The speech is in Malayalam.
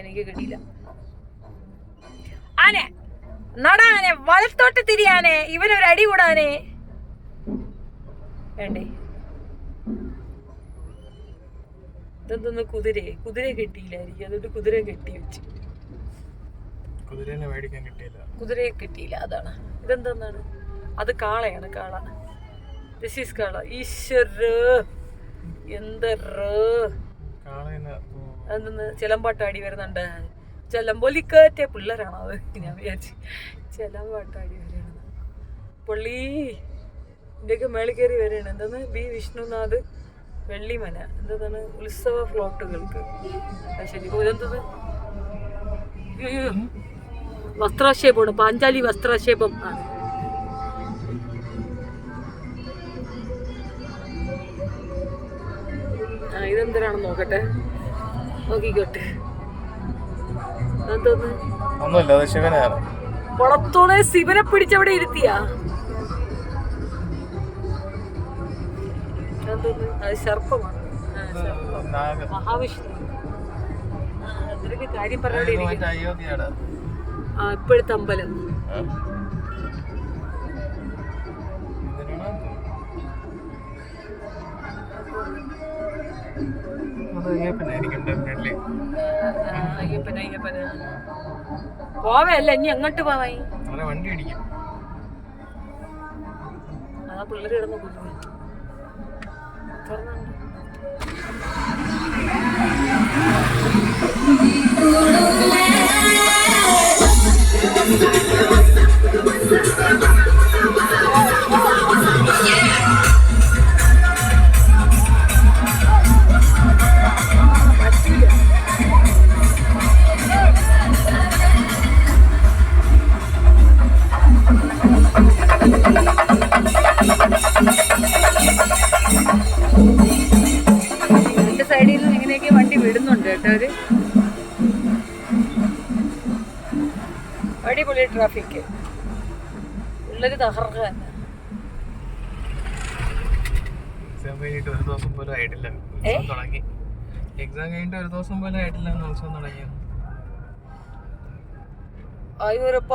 എനിക്ക് കിട്ടിയില്ല. ആനെ നടാനെ വലത്തോട്ട് തിരിയാനെ ഇവനൊരു അടി കൂടാനെ വേണ്ടേ. ഇതെന്തൊന്ന് കുതിരയെ കെട്ടിയില്ലായിരിക്കും, അതുകൊണ്ട് കുതിരയെ കെട്ടി വെച്ച്. കുതിരയെ കിട്ടിയില്ല, അതാണ്. ഇതെന്താണ്? അത് കാളയാണ്, കാള. ദിസ് ഈസ് കാള. ഈശ്വര എന്തെന്ന് ചിലമ്പാട്ടാടി വരുന്നുണ്ട്. ചിലമ്പൊലിക്കാറ്റ പിള്ളേരാണോ അത്? ഞാൻ വിചാരിച്ചു ചിലമ്പാട്ടാടി വരികയാണ്. പള്ളി ഇന്ത്യക്ക് മേളിൽ കയറി വരികയാണ്. എന്താണ്? ബി വിഷ്ണുനാഥ് വെള്ളിമന. എന്താണ്? ഉത്സവ ഫ്ലോട്ടുകൾക്ക്. ശരി. ഇതെന്തത്? വസ്ത്രാക്ഷേപമാണ്, പാഞ്ചാലി വസ്ത്രാക്ഷേപം ആണ്. ഇതെന്തിനാണെന്ന് നോക്കട്ടെ, നോക്കിക്കോട്ടെ. കുളത്തോടെ ശിവനെ പിടിച്ചവിടെ ഇരുത്തിയാ. അത് സർപ്പമാണ്, മഹാവിഷ്ണു. അത്രയ്ക്ക് കാര്യം പറഞ്ഞോണ്ടിരിക്കുന്നു. ഇപ്പോഴത്തെ അമ്പലം അയ്യപ്പന പോവല്ല. ഇനി എങ്ങോട്ട് പോവായി? വണ്ടി അടിക്കും. അതാ പിള്ളേർ കിടന്ന് കുഞ്ഞു സൈഡിൽ നിന്ന് ഇങ്ങനെയൊക്കെ വണ്ടി വിടുന്നുണ്ട് കേട്ടോ. ഒരു അടിപൊളി ട്രാഫിക്, പിള്ളേര് തകർക്കുക തന്നെ. എക്സാം കഴിഞ്ഞിട്ട് ഒരു ദിവസം പോലും ആയിട്ടില്ല ഉത്സവം തുടങ്ങിയത്. ആയിരപ്പ